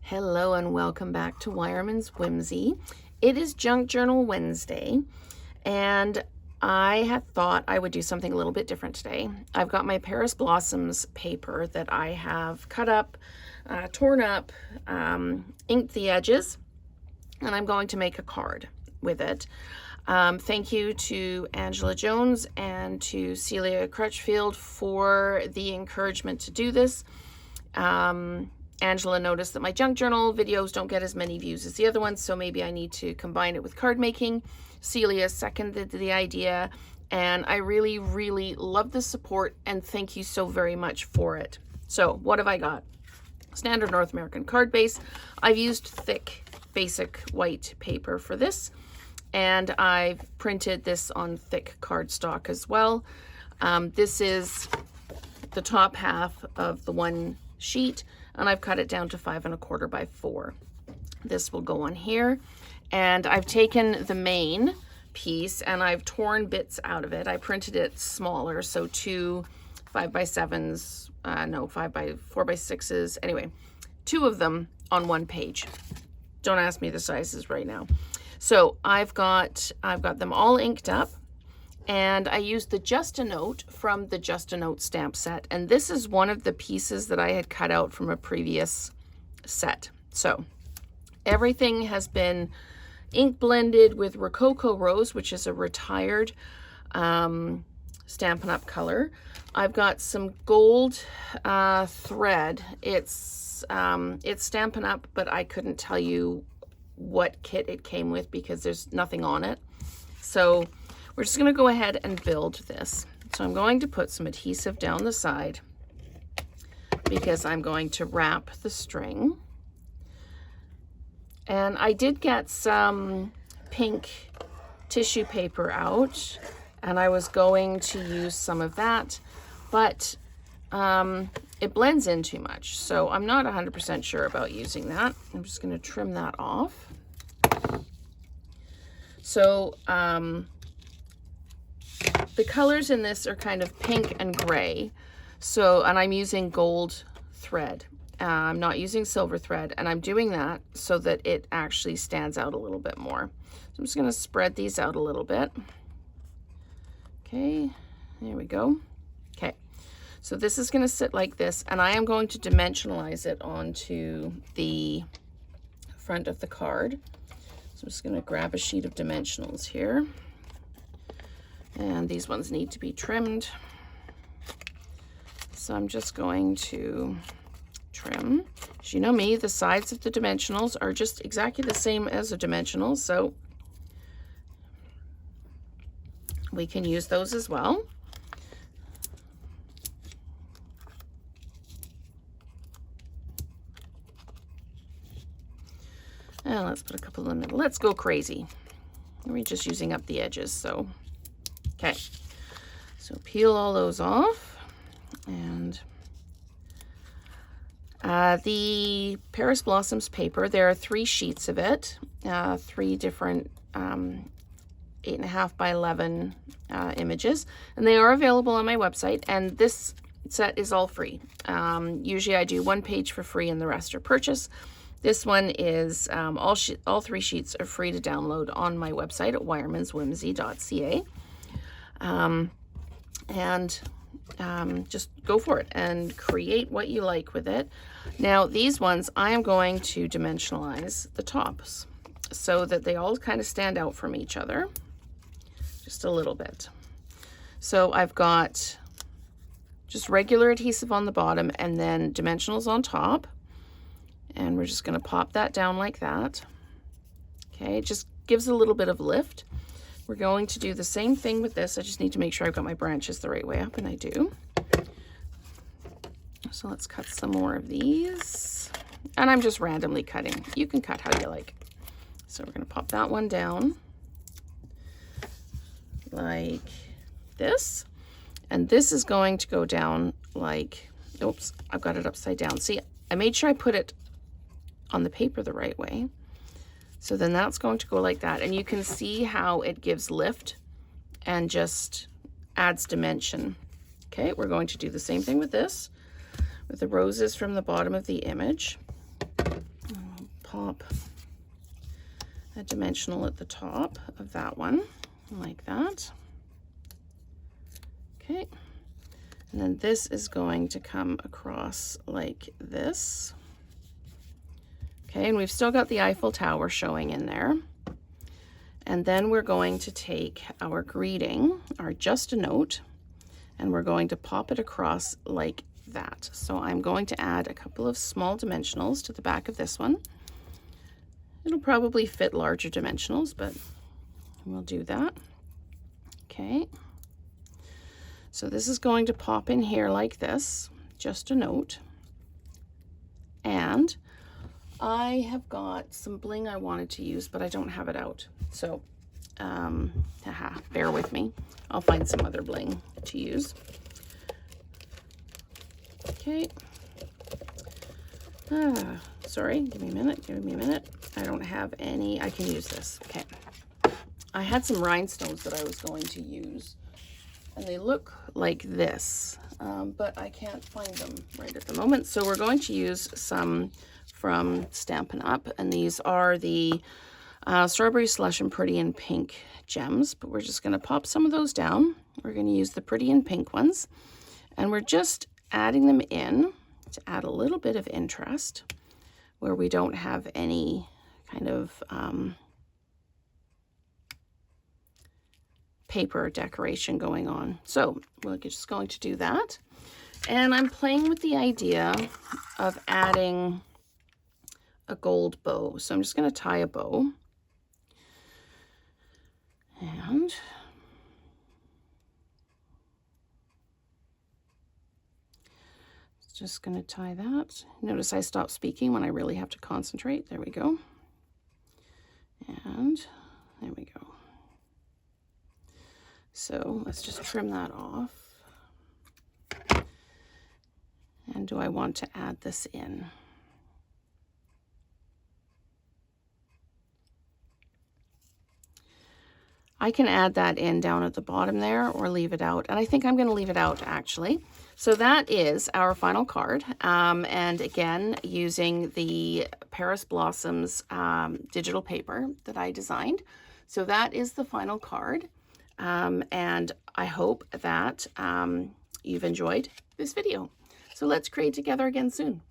Hello and welcome back to Wireman's Whimsy. It is Junk Journal Wednesday, and I had thought I would do something a little bit different today. I've got my Paris Blossoms paper that I have cut up, torn up, inked the edges, and I'm going to make a card with it. Thank you to Angela Jones and to Celia Crutchfield for the encouragement to do this. Angela noticed that my junk journal videos don't get as many views as the other ones, so maybe I need to combine it with card making. Celia seconded the idea, and I really, really love the support, and thank you so very much for it. So what have I got? Standard North American card base. I've used thick, basic white paper for this, and I've printed this on thick cardstock as well. This is the top half of the one sheet, and I've cut it down to 5 1/4 by 4. This will go on here, and I've taken the main piece and I've torn bits out of it. I printed it smaller, so 2 5x7s, no, 4x6s, anyway, 2 of them on one page. Don't ask me the sizes right now. So I've got them all inked up, and I used the Just a Note from the Just a Note stamp set. And this is one of the pieces that I had cut out from a previous set. So everything has been ink blended with Rococo Rose, which is a retired Stampin' Up color. I've got some gold thread. It's Stampin' Up, but I couldn't tell you what kit it came with because there's nothing on it. So we're just going to go ahead and build this. So I'm going to put some adhesive down the side because I'm going to wrap the string. And I did get some pink tissue paper out, and I was going to use some of that, but it blends in too much. So I'm not 100% sure about using that. I'm just going to trim that off. So the colors in this are kind of pink and gray. So, and I'm using gold thread. I'm not using silver thread, and I'm doing that so that it actually stands out a little bit more. So I'm just going to spread these out a little bit. Okay, there we go. Okay, so this is going to sit like this, and I am going to dimensionalize it onto the front of the card. So I'm just going to grab a sheet of dimensionals here. And these ones need to be trimmed. So I'm just going to trim. As you know me, the sides of the dimensionals are just exactly the same as the dimensionals, so we can use those as well. And let's put a couple in the middle. Let's go crazy. We're just using up the edges, so okay. So peel all those off, and the Paris Blossoms paper, there are 3 sheets of it, 3 different 8.5 by 11 images, and they are available on my website, and this set is all free. Usually I do 1 page for free and the rest are purchase. This one is all 3 sheets are free to download on my website at wiremanswhimsy.ca. Just go for it and create what you like with it. Now these ones, I am going to dimensionalize the tops so that they all kind of stand out from each other just a little bit. So I've got just regular adhesive on the bottom and then dimensionals on top, and we're just going to pop that down like that. Okay, it just gives a little bit of lift. We're going to do the same thing with this. I just need to make sure I've got my branches the right way up, and I do. So let's cut some more of these. And I'm just randomly cutting. You can cut how you like. So we're going to pop that one down like this. And this is going to go down like, oops, I've got it upside down. See, I made sure I put it on the paper the right way. So then that's going to go like that. And you can see how it gives lift and just adds dimension. Okay, we're going to do the same thing with this, with the roses from the bottom of the image. I'm pop a dimensional at the top of that one, like that. Okay. And then this is going to come across like this. Okay, and we've still got the Eiffel Tower showing in there. And then we're going to take our greeting, our just a note, and we're going to pop it across like that. So I'm going to add a couple of small dimensionals to the back of this one. It'll probably fit larger dimensionals, but we'll do that. Okay. So this is going to pop in here like this, just a note. And I have got some bling I wanted to use, but I don't have it out. So, bear with me. I'll find some other bling to use. Okay. Sorry, give me a minute. I don't have any, I can use this. Okay. I had some rhinestones that I was going to use, and they look like this, but I can't find them right at the moment. So we're going to use some from Stampin' Up, and these are the Strawberry Slush and Pretty in Pink gems, but we're just going to pop some of those down. We're going to use the Pretty in Pink ones, and we're just adding them in to add a little bit of interest where we don't have any kind of paper decoration going on. So we're just going to do that. And I'm playing with the idea of adding a gold bow. So I'm just going to tie a bow. And just going to tie that. Notice I stop speaking when I really have to concentrate. There we go. And there we go. So let's just trim that off. And do I want to add this in? I can add that in down at the bottom there or leave it out. And I think I'm going to leave it out actually. So that is our final card. And again, using the Paris Blossoms digital paper that I designed. So that is the final card. And I hope that you've enjoyed this video. So let's create together again soon.